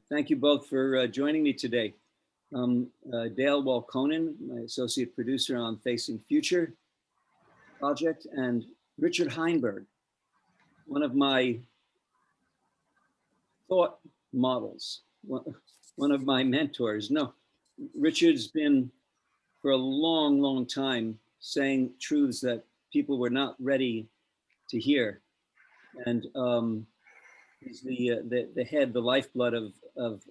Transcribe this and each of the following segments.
Thank you both for joining me today. Dale Walconen, my associate producer on Facing Future project, and Richard Heinberg, one of my thought models, one of my mentors. No, Richard's been for a long, long time saying truths that people were not ready to hear. And he's the head, the lifeblood of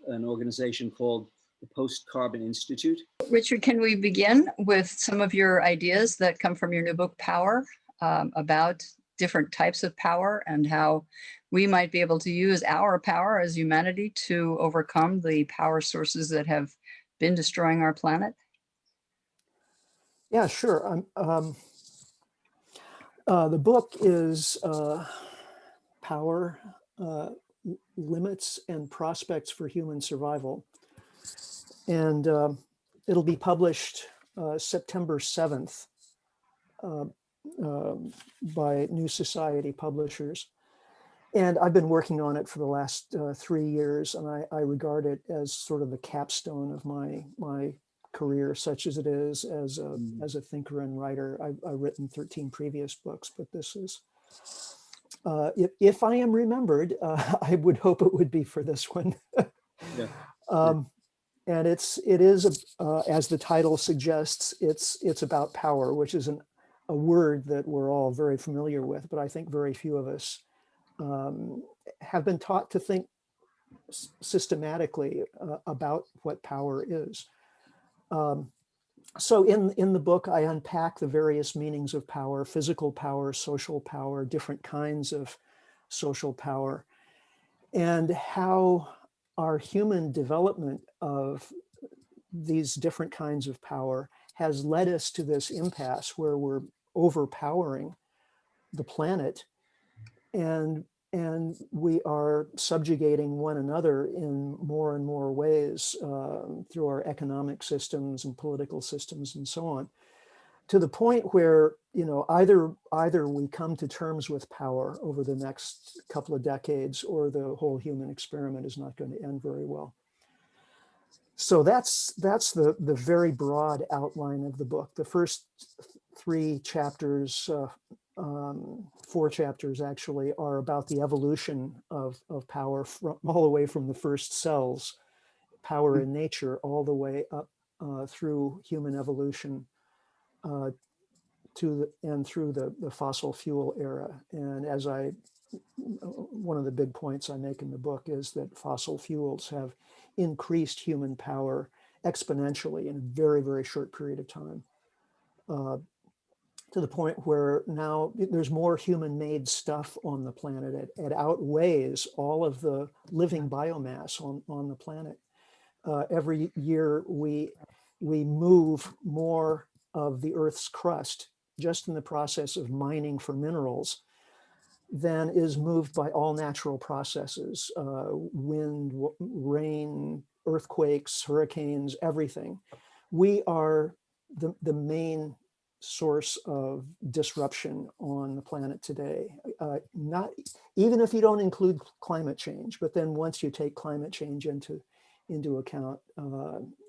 an organization called the Post Carbon Institute. Richard, can we begin with some of your ideas that come from your new book, Power, about different types of power and how we might be able to use our power as humanity to overcome the power sources that have been destroying our planet? Yeah, sure. The book is Power, Limits and Prospects for Human Survival. And it'll be published September 7th by New Society Publishers. And I've been working on it for the last 3 years, and I regard it as sort of the capstone of my career, such as it is as a thinker and writer. I've written 13 previous books, but this is, if I am remembered, I would hope it would be for this one. Yeah. And it is, as the title suggests, it's about power, which is a word that we're all very familiar with, but I think very few of us have been taught to think systematically about what power is. So in the book, I unpack the various meanings of power: physical power, social power, different kinds of social power, and how our human development of these different kinds of power has led us to this impasse where we're overpowering the planet, and we are subjugating one another in more and more ways through our economic systems and political systems and so on, to the point where, either we come to terms with power over the next couple of decades, or the whole human experiment is not going to end very well. So that's the very broad outline of the book. The first 3 chapters, 4 chapters actually, are about the evolution of power all the way from the first cells, power in nature, all the way up through human evolution through the fossil fuel era. And one of the big points I make in the book is that fossil fuels have increased human power exponentially in a very, very short period of time, to the point where now there's more human-made stuff on the planet. It outweighs all of the living biomass on the planet. Every year we move more of the Earth's crust just in the process of mining for minerals than is moved by all natural processes: wind, rain, earthquakes, hurricanes, everything. We are the main source of disruption on the planet today. Not even if you don't include climate change, but then once you take climate change into account,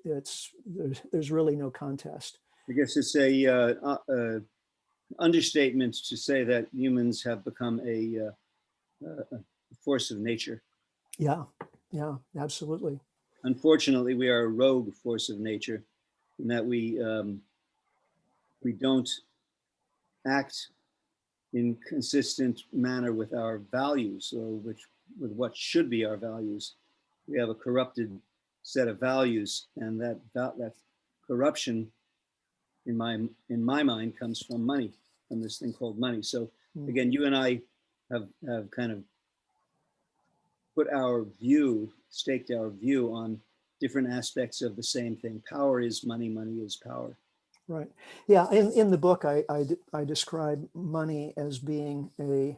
there's really no contest. I guess it's a understatement to say that humans have become a force of nature. Yeah, absolutely. Unfortunately, we are a rogue force of nature, in that we don't act in consistent manner with our values, or with what should be our values. We have a corrupted set of values, and that corruption, in my mind, comes from money, from this thing called money. So again, you and I have kind of staked our view on different aspects of the same thing. Power is money, money is power. Right. Yeah. In the book, I describe money as being a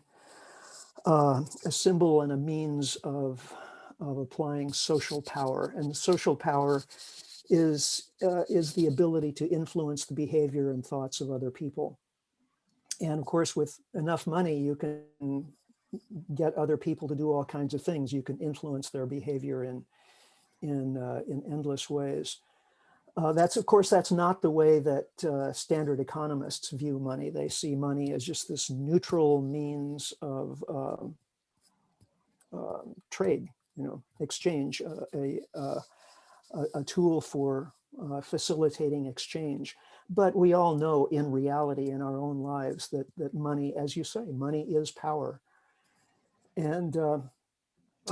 symbol and a means of applying social power, and social power is the ability to influence the behavior and thoughts of other people. And of course, with enough money, you can get other people to do all kinds of things. You can influence their behavior in endless ways. That's, of course, that's not the way that standard economists view money. They see money as just this neutral means of trade, exchange, a tool for facilitating exchange. But we all know in reality in our own lives that money, as you say, money is power. And Well,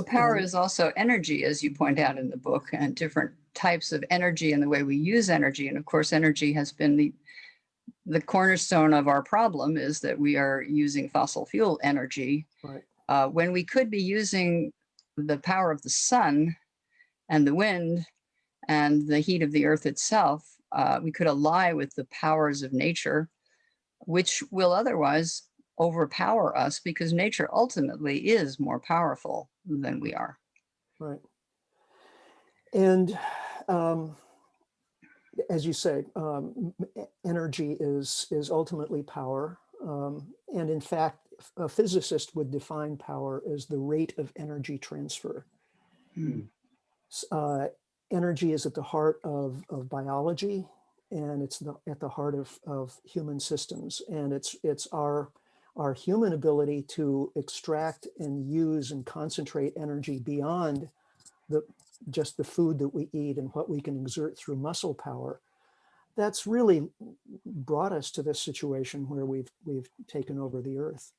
power is also energy, as you point out in the book, and different types of energy and the way we use energy. And of course, energy has been the cornerstone of our problem, is that we are using fossil fuel energy right. When we could be using the power of the sun and the wind and the heat of the earth itself. We could ally with the powers of nature, which will otherwise overpower us, because nature ultimately is more powerful than we are. Right. And as you say, energy is ultimately power. And in fact, a physicist would define power as the rate of energy transfer. Hmm. Energy is at the heart of biology, and it's at the heart of human systems. And it's our human ability to extract and use and concentrate energy beyond just the food that we eat and what we can exert through muscle power. That's really brought us to this situation where we've taken over the earth.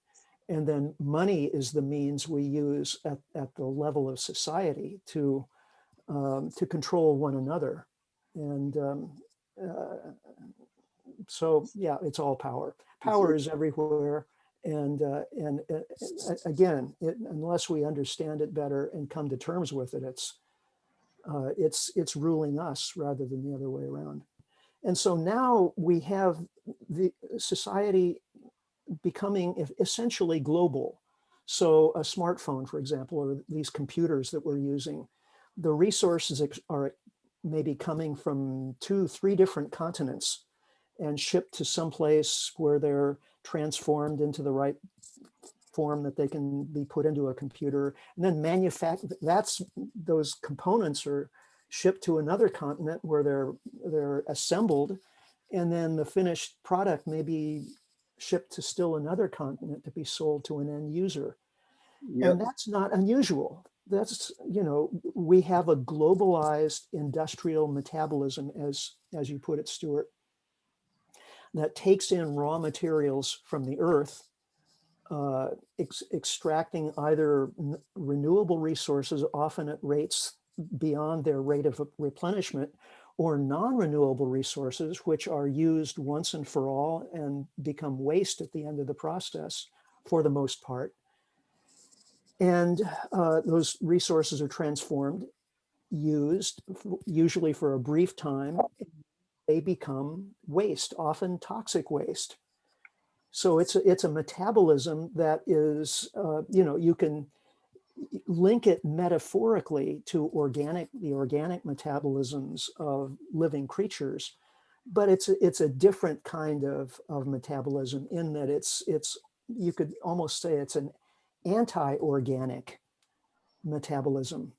And then money is the means we use at the level of society to control one another. And so, yeah, it's all power. Power is everywhere. And again, unless we understand it better and come to terms with it, it's ruling us rather than the other way around. And so now we have the society becoming essentially global. So a smartphone, for example, or these computers that we're using, the resources are maybe coming from 2-3 different continents and shipped to some place where they're transformed into the right form that they can be put into a computer, and then those components are shipped to another continent where they're assembled, and then the finished product may be shipped to still another continent to be sold to an end user. Yep. And that's not unusual. That's, we have a globalized industrial metabolism, as you put it, Stuart, that takes in raw materials from the earth, extracting either renewable resources, often at rates beyond their rate of replenishment, or non-renewable resources, which are used once and for all and become waste at the end of the process for the most part. And those resources are transformed, used, usually for a brief time. They become waste, often toxic waste. So it's a metabolism that is, you can link it metaphorically to the organic metabolisms of living creatures, but it's a different kind of metabolism, in that it's you could almost say it's an anti-organic metabolism.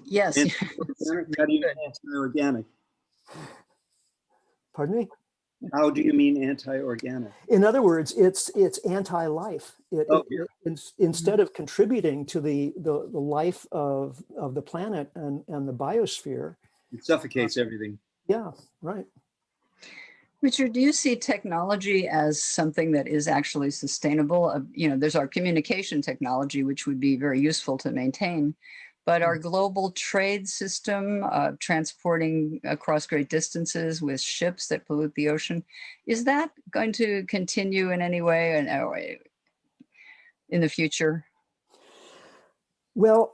Yes. How do you mean anti-organic? Pardon me? How do you mean anti-organic? In other words, it's anti-life. Instead of contributing to the life of the planet and the biosphere, It suffocates everything. Yeah, right. Richard, do you see technology as something that is actually sustainable? There's our communication technology, which would be very useful to maintain, but our global trade system, transporting across great distances with ships that pollute the ocean, is that going to continue in any way in the future? Well,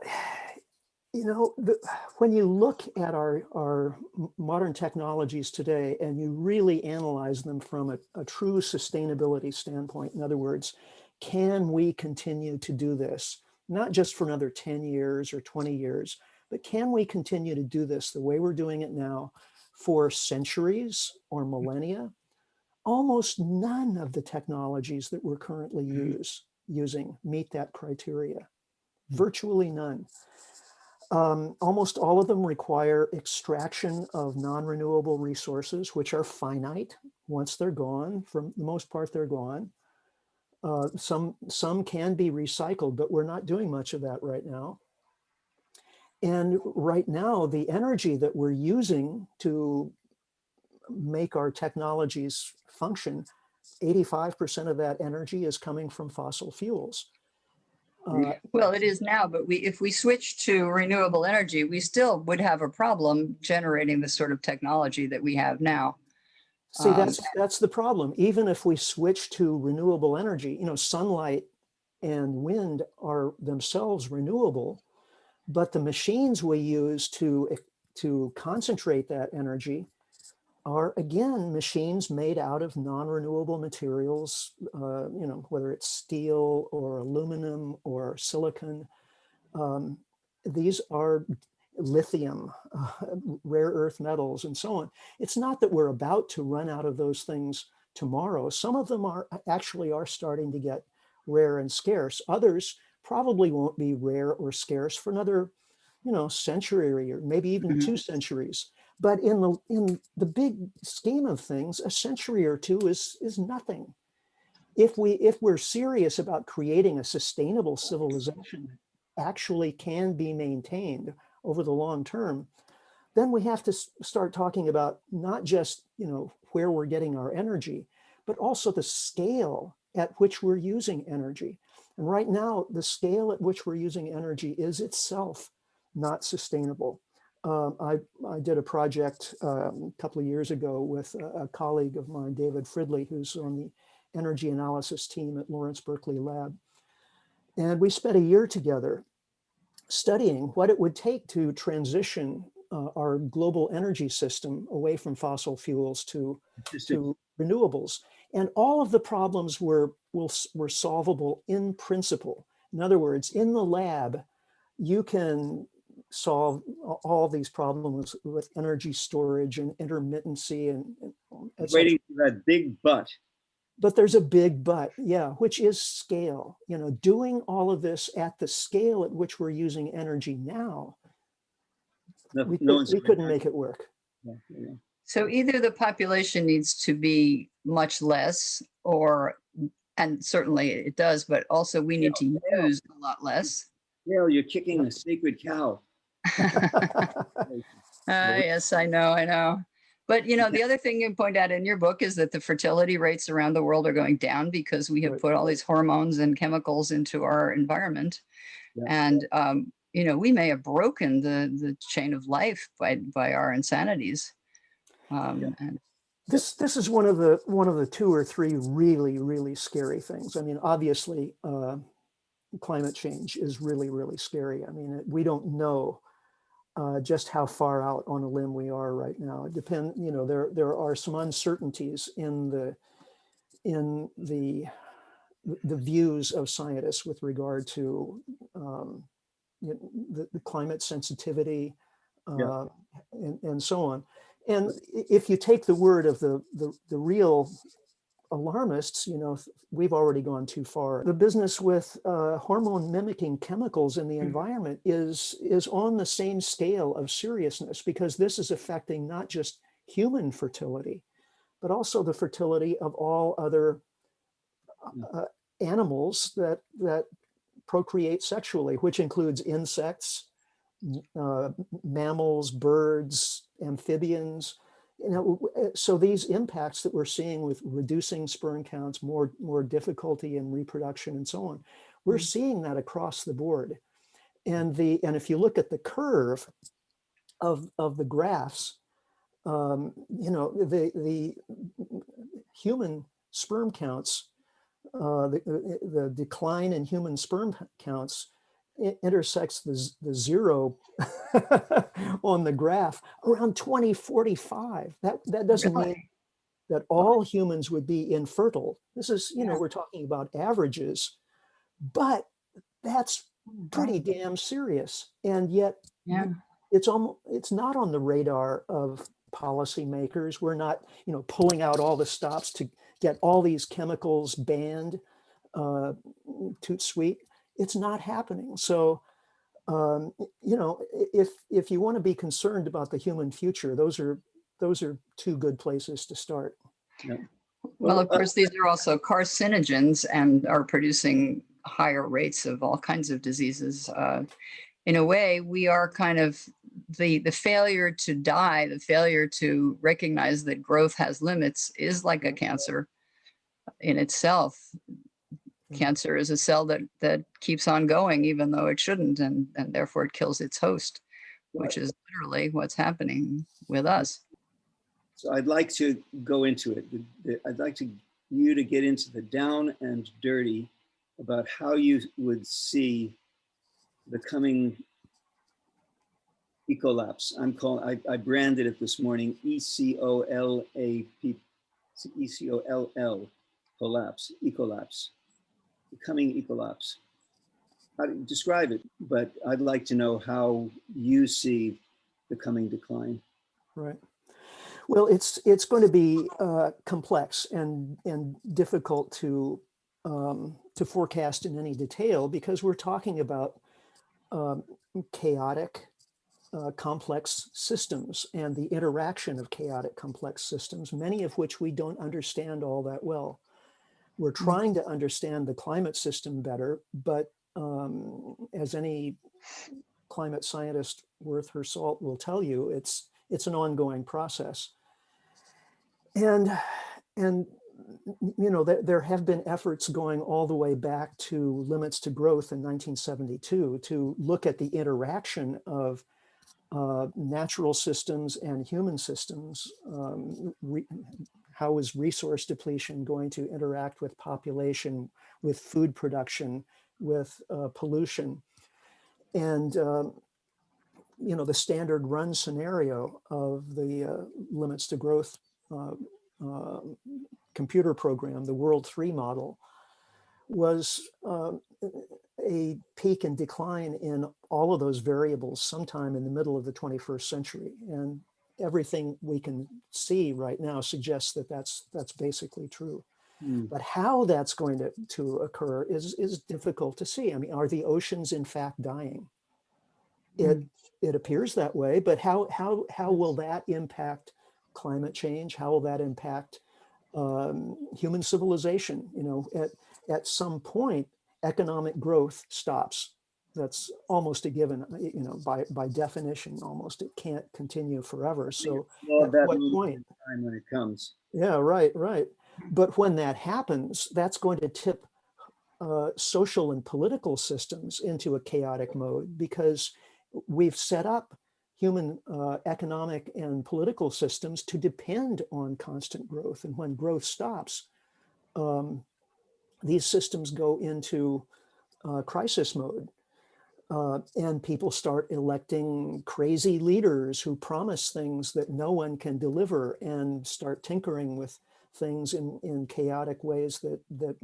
when you look at our modern technologies today and you really analyze them from a true sustainability standpoint, in other words, can we continue to do this, not just for another 10 years or 20 years, but can we continue to do this the way we're doing it now for centuries or millennia? Almost none of the technologies that we're currently using meet that criteria. Virtually none. Almost all of them require extraction of non-renewable resources, which are finite. Once they're gone, for the most part, they're gone. Some can be recycled, but we're not doing much of that right now. And right now, the energy that we're using to make our technologies function, 85% of that energy is coming from fossil fuels. Well, it is now, but if we switch to renewable energy, we still would have a problem generating the sort of technology that we have now. See, that's the problem. Even if we switch to renewable energy, you know, sunlight and wind are themselves renewable, but the machines we use to concentrate that energy are, again, machines made out of non-renewable materials, you know, whether it's steel or aluminum or silicon. These are lithium, rare earth metals, and so on. It's not that we're about to run out of those things tomorrow. Some of them are starting to get rare and scarce. Others probably won't be rare or scarce for another, you know, century or maybe even 2 centuries. But in the big scheme of things, a century or 2 is nothing. If we're serious about creating a sustainable civilization that actually can be maintained over the long term, then we have to start talking about not just, you know, where we're getting our energy, but also the scale at which we're using energy. And right now, the scale at which we're using energy is itself not sustainable. I did a project a couple of years ago with a colleague of mine, David Fridley, who's on the energy analysis team at Lawrence Berkeley Lab. And we spent a year together studying what it would take to transition our global energy system away from fossil fuels to renewables. And all of the problems were solvable in principle. In other words, in the lab, you can solve all these problems with energy storage and intermittency and waiting for that big but. But there's a big but, yeah, which is scale. You know, doing all of this at the scale at which we're using energy now, we couldn't make it work. Yeah, yeah. So either the population needs to be much less, and certainly it does, but also we need to use a lot less. Gail, you're kicking a sacred cow. Yes, I know. But, you know, the other thing you point out in your book is that the fertility rates around the world are going down because we have put all these hormones and chemicals into our environment. Yeah. And, you know, we may have broken the chain of life by our insanities. And this is one of the 2 or 3 really scary things. I mean, obviously, climate change is really scary. I mean, we don't know just how far out on a limb we are right now. It depends, you know, there are some uncertainties in the views of scientists with regard to the climate sensitivity and so on. And if you take the word of the real alarmists, you know, we've already gone too far. The business with hormone mimicking chemicals in the environment is on the same scale of seriousness, because this is affecting not just human fertility, but also the fertility of all other animals that procreate sexually, which includes insects, mammals, birds, amphibians. You know, so these impacts that we're seeing with reducing sperm counts, more difficulty in reproduction, and so on, we're seeing that across the board. And if you look at the curve of the graphs, you know, the human sperm counts, the decline in human sperm counts intersects the 0 on the graph around 2045. That doesn't mean that all humans would be infertile. This is, you know, we're talking about averages, but that's pretty damn serious. And yet it's not on the radar of policymakers. We're not, you know, pulling out all the stops to get all these chemicals banned, toot sweet. It's not happening. So you know, if you want to be concerned about the human future, those are two good places to start. Yeah. Well, Well, of course, these are also carcinogens and are producing higher rates of all kinds of diseases. In a way, we are kind of the failure to die, the failure to recognize that growth has limits is like a cancer in itself. Cancer is a cell that keeps on going even though it shouldn't, and therefore it kills its host, which is literally what's happening with us. so I'd like to go into it. I'd like you to get into the down and dirty about how you would see the coming ecolapse. I branded it this morning ECOLAP, ECOLL, collapse, ecolapse, the coming ecolapse. How do you describe it? But I'd like to know how you see the coming decline. Right. Well, it's going to be complex and difficult to forecast in any detail, because we're talking about chaotic, complex systems and the interaction of chaotic, complex systems, many of which we don't understand all that well. We're trying to understand the climate system better, but as any climate scientist worth her salt will tell you, it's an ongoing process. And you know, there have been efforts going all the way back to Limits to Growth in 1972 to look at the interaction of natural systems and human systems. How is resource depletion going to interact with population, with food production, with pollution? And you know, the standard run scenario of the Limits to Growth computer program, the World 3 model, was a peak and decline in all of those variables sometime in the middle of the 21st century. And everything we can see right now suggests that that's basically true. But how that's going to occur is difficult to see. I mean, are the oceans in fact dying? It appears that way, but how will that impact climate change? How will that impact human civilization? You know, at some point, economic growth stops. That's almost a given, you know, by definition, almost. It can't continue forever. So at what point? Time when it comes. Yeah, right. But when that happens, that's going to tip social and political systems into a chaotic mode, because we've set up human economic and political systems to depend on constant growth. And when growth stops, these systems go into crisis mode. And people start electing crazy leaders who promise things that no one can deliver, and start tinkering with things in chaotic ways that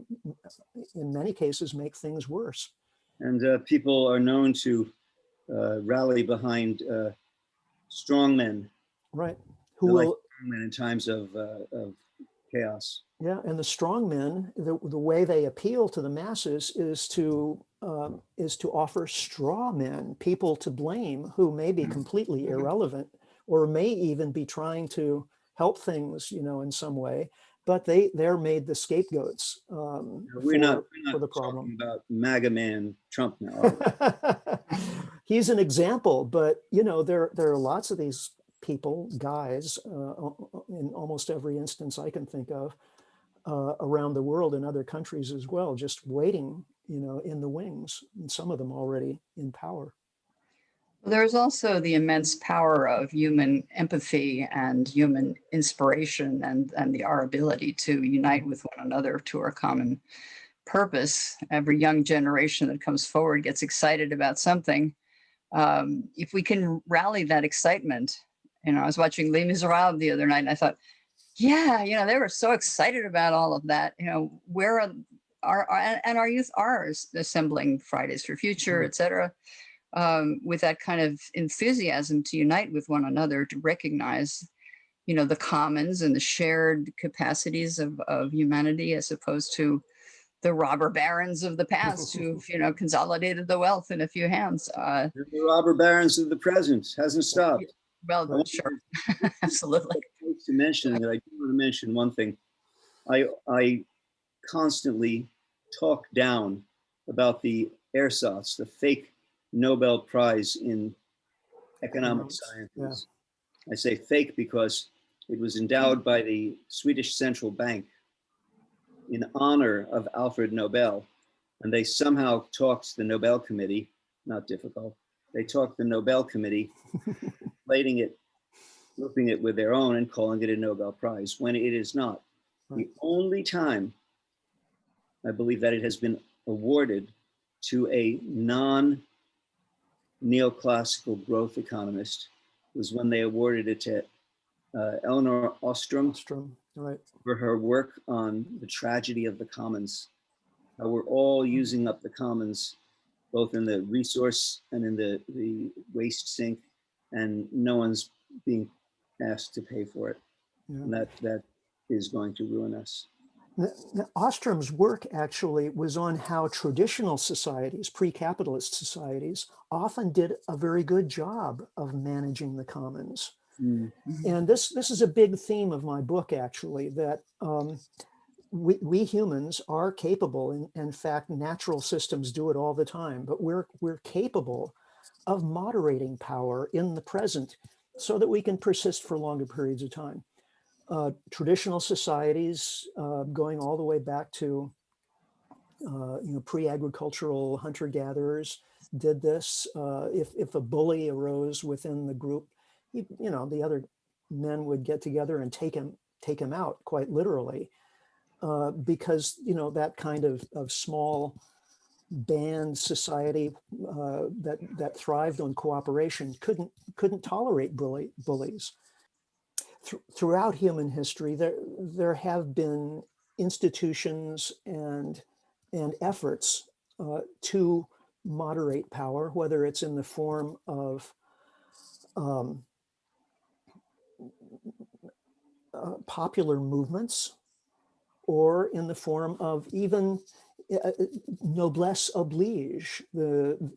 in many cases make things worse. And people are known to rally behind strongmen. Right. Who will, like strongmen in times of chaos. Yeah, and the strong men, the way they appeal to the masses is to offer straw men, people to blame who may be completely irrelevant, or may even be trying to help things, you know, in some way, but they're made the scapegoats We're not for the problem. Talking about MAGA man Trump now. He's an example, but you know, there are lots of these people, guys, in almost every instance I can think of, around the world, in other countries as well, just waiting, you know, in the wings, and some of them already in power. There's also the immense power of human empathy and human inspiration, and our ability to unite with one another to our common purpose. Every young generation that comes forward gets excited about something. If we can rally that excitement, you know, I was watching Les Miserables the other night, and I thought, yeah, you know, they were so excited about all of that. You know, where our youth are assembling Fridays for Future, et cetera, with that kind of enthusiasm to unite with one another, to recognize, you know, the commons and the shared capacities of humanity, as opposed to the robber barons of the past who've, you know, consolidated the wealth in a few hands. The robber barons of the present hasn't stopped. Well, I want sure, absolutely. to mention that I do want to mention one thing. I constantly talk down about the ersatz, the fake Nobel Prize in economic sciences. I say fake because it was endowed by the Swedish Central Bank in honor of Alfred Nobel. And they somehow talked the Nobel Committee, not difficult, they talked the Nobel Committee, inflating it, looping it with their own and calling it a Nobel Prize when it is not. The only time I believe that it has been awarded to a non-neoclassical growth economist was when they awarded it to Elinor Ostrom right. for her work on the tragedy of the commons. How we're all using up the commons, both in the resource and in the waste sink, and no one's being asked to pay for it. Yeah. And that is going to ruin us. Now, Ostrom's work actually was on how traditional societies, pre-capitalist societies, often did a very good job of managing the commons. And this is a big theme of my book, actually, that we humans are capable, in fact, natural systems do it all the time, but we're capable of moderating power in the present so that we can persist for longer periods of time. Traditional societies, going all the way back to pre-agricultural hunter-gatherers, did this. If a bully arose within the group, the other men would get together and take him out, quite literally, because that kind of small band society that thrived on cooperation couldn't tolerate bullies. Throughout human history, there have been institutions and efforts to moderate power, whether it's in the form of popular movements, or in the form of even noblesse oblige.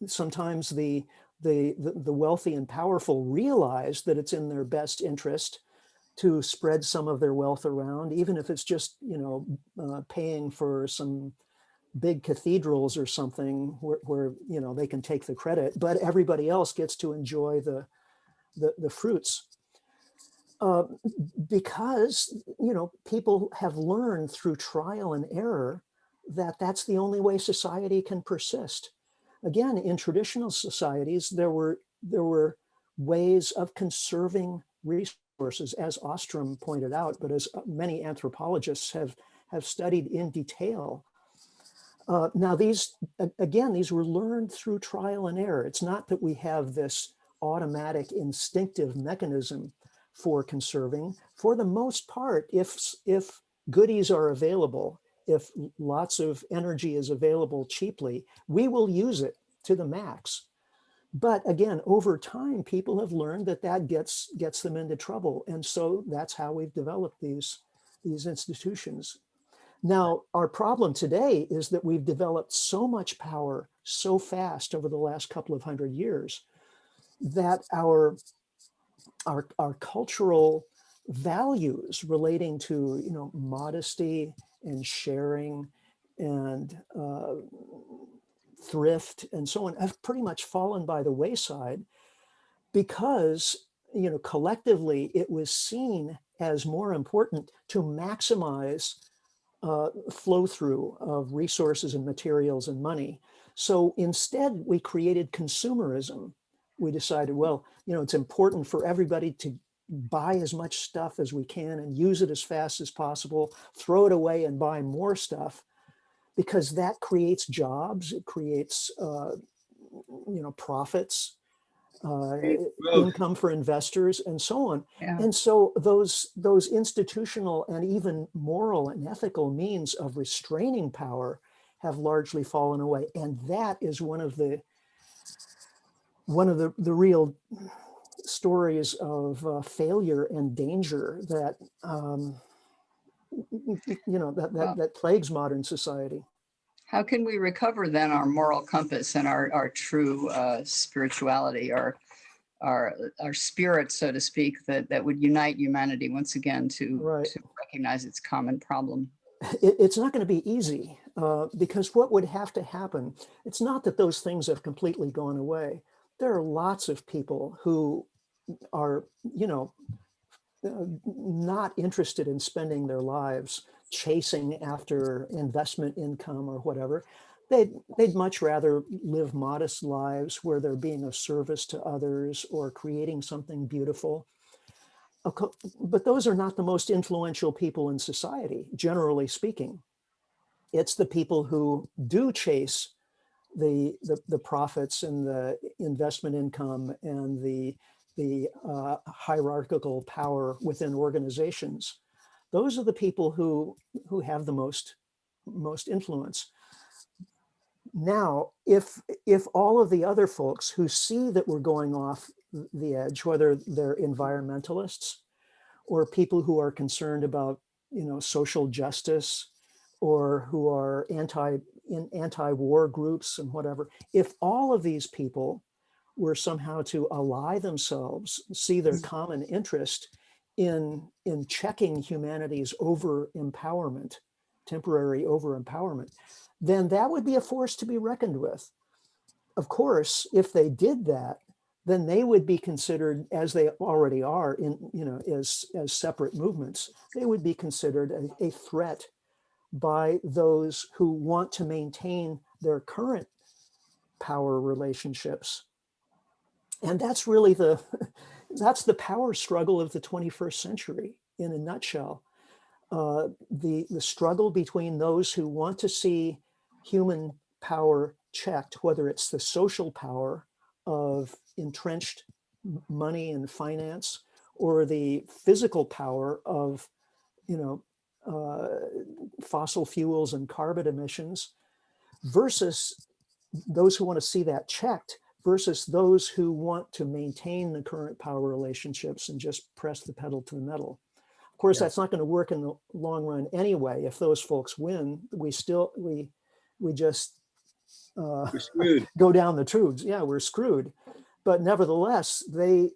Sometimes the wealthy and powerful realize that it's in their best interest to spread some of their wealth around, even if it's just paying for some big cathedrals or something where they can take the credit, but everybody else gets to enjoy the fruits. Because people have learned through trial and error that that's the only way society can persist. Again, in traditional societies, there were ways of conserving resources, as Ostrom pointed out, but as many anthropologists have studied in detail. Now, these were learned through trial and error. It's not that we have this automatic instinctive mechanism for conserving. For the most part, if goodies are available, if lots of energy is available cheaply, we will use it to the max. But again, over time, people have learned that gets them into trouble. And so that's how we've developed these institutions. Now, our problem today is that we've developed so much power so fast over the last couple of 100 years that our cultural values relating to modesty and sharing and thrift and so on have pretty much fallen by the wayside, because collectively it was seen as more important to maximize flow through of resources and materials and money. So instead we created consumerism. We decided, well, it's important for everybody to buy as much stuff as we can and use it as fast as possible, throw it away and buy more stuff, because that creates jobs, it creates profits, income for investors, and so on. Yeah. And so those institutional and even moral and ethical means of restraining power have largely fallen away. And that is one of the real stories of failure and danger that that plagues modern society. How can we recover then our moral compass and our true spirituality, our spirit, so to speak, that would unite humanity once again Right. to recognize its common problem? It's not going to be easy because what would have to happen, it's not that those things have completely gone away. There are lots of people who are, you know, not interested in spending their lives chasing after investment income or whatever. They'd much rather live modest lives where they're being of service to others or creating something beautiful. But those are not the most influential people in society, generally speaking. It's the people who do chase the profits and the investment income and the hierarchical power within organizations. Those are the people who have the most influence. Now, if all of the other folks who see that we're going off the edge, whether they're environmentalists or people who are concerned about, you know, social justice, or who are anti-war groups and whatever, if all of these people were somehow to ally themselves, see their common interest in checking humanity's over-empowerment, temporary over-empowerment, then that would be a force to be reckoned with. Of course, if they did that, then they would be considered, as they already are, in, you know, as separate movements, they would be considered a threat by those who want to maintain their current power relationships. And that's really that's the power struggle of the 21st century in a nutshell. The struggle between those who want to see human power checked, whether it's the social power of entrenched money and finance, or the physical power of, you know, fossil fuels and carbon emissions, versus those who want to see that checked, versus those who want to maintain the current power relationships and just press the pedal to the metal. Of course, that's not going to work in the long run anyway. If those folks win, we just We're screwed. go down the tubes. Yeah, we're screwed. But nevertheless, they're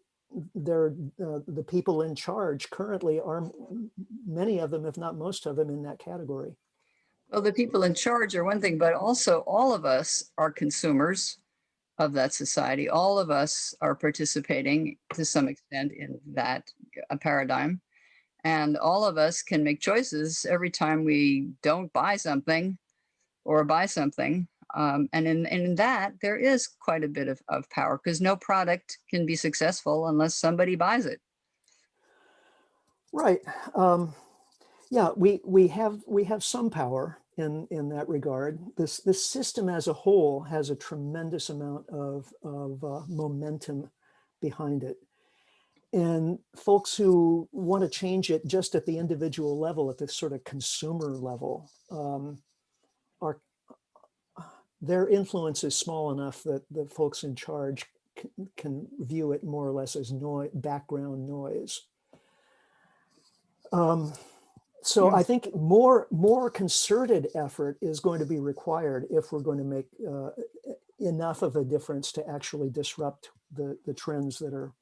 the people in charge currently are, many of them, if not most of them, in that category. Well, the people in charge are one thing, but also all of us are consumers of that society. All of us are participating to some extent in that paradigm. And all of us can make choices every time we don't buy something or buy something. And in that, there is quite a bit of power, because no product can be successful unless somebody buys it. Right. Yeah, we have some power in that regard. This system as a whole has a tremendous amount of momentum behind it. And folks who want to change it just at the individual level, at this sort of consumer level, are their influence is small enough that the folks in charge can view it more or less as background noise. So I think more concerted effort is going to be required if we're going to make enough of a difference to actually disrupt the trends that are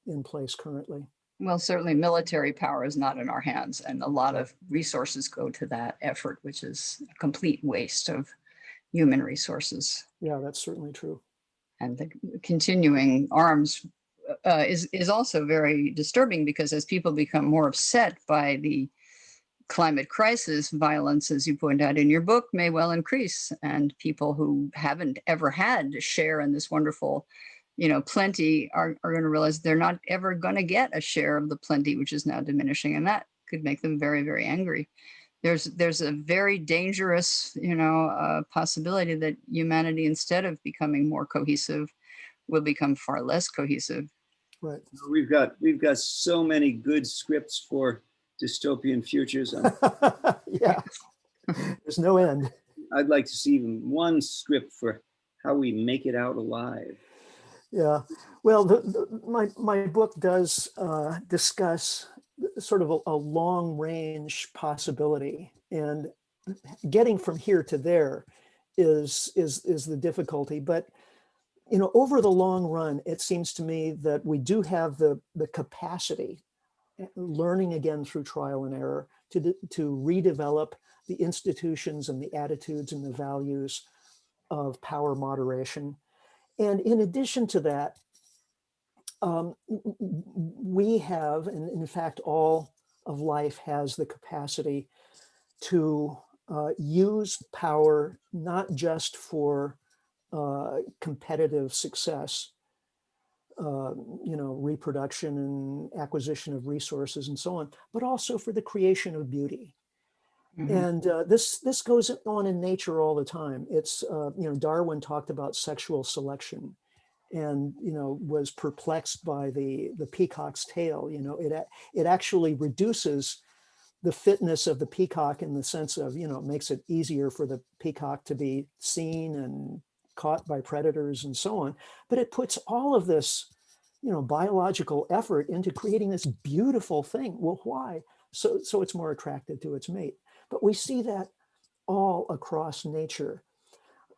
in place currently. Well, certainly military power is not in our hands, and a lot of resources go to that effort, which is a complete waste of human resources. Yeah, that's certainly true. And the continuing arms is also very disturbing, because as people become more upset by the climate crisis, violence, as you point out in your book, may well increase. And people who haven't ever had a share in this wonderful, you know, plenty are going to realize they're not ever going to get a share of the plenty, which is now diminishing. And that could make them very, very angry. There's a very dangerous, you know, possibility that humanity, instead of becoming more cohesive, will become far less cohesive. Right. We've got so many good scripts for dystopian futures. Yeah, there's no end. I'd like to see even one script for how we make it out alive. Yeah, well, my book does discuss sort of a long range possibility, and getting from here to there is the difficulty. But you know, over the long run, it seems to me that we do have the capacity, learning again through trial and error, to redevelop the institutions and the attitudes and the values of power moderation. And in addition to that, we have, and in fact, all of life has the capacity to use power not just for competitive success, you know, reproduction and acquisition of resources and so on, but also for the creation of beauty. And this goes on in nature all the time. It's, you know, Darwin talked about sexual selection, and, you know, was perplexed by the peacock's tail. You know, it actually reduces the fitness of the peacock in the sense of, you know, it makes it easier for the peacock to be seen and caught by predators and so on. But it puts all of this, you know, biological effort into creating this beautiful thing. Well, why? So it's more attracted to its mate. But we see that all across nature.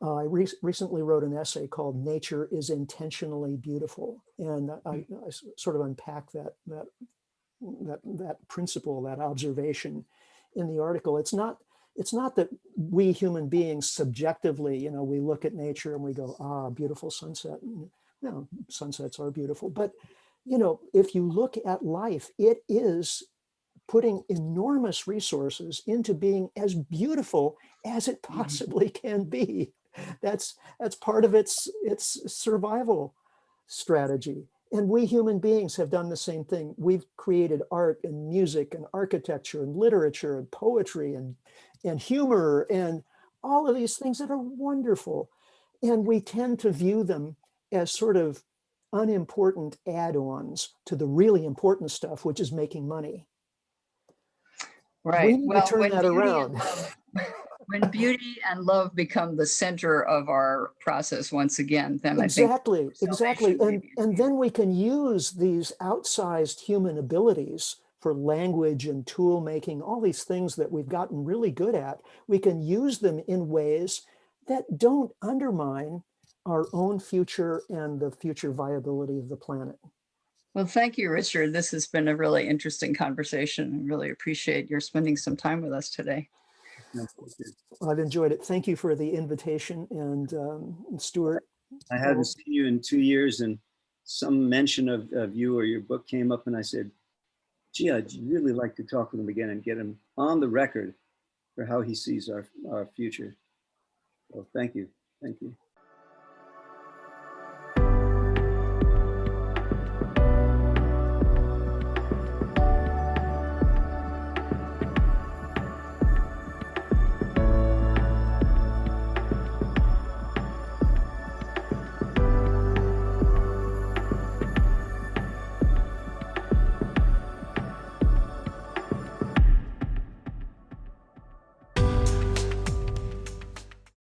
I recently wrote an essay called "Nature is Intentionally Beautiful," and I sort of unpack that principle, that observation in the article. It's not that we human beings subjectively, you know, we look at nature and we go, ah, beautiful sunset. And, you know, sunsets are beautiful, but you know, if you look at life, it is putting enormous resources into being as beautiful as it possibly can be. That's part of its survival strategy. And we human beings have done the same thing. We've created art and music and architecture and literature and poetry and humor and all of these things that are wonderful. And we tend to view them as sort of unimportant add-ons to the really important stuff, which is making money. Right. We need to turn that around. When beauty and love become the center of our process once again, then Exactly, I think exactly. salvation And then we can use these outsized human abilities for language and tool making, all these things that we've gotten really good at. We can use them in ways that don't undermine our own future and the future viability of the planet. Well, thank you, Richard. This has been a really interesting conversation. I really appreciate your spending some time with us today. I've enjoyed it. Thank you for the invitation. And Stuart. I hadn't seen you in 2 years, and some mention of you or your book came up, and I said, gee, I'd really like to talk with him again and get him on the record for how he sees our future. So thank you. Thank you.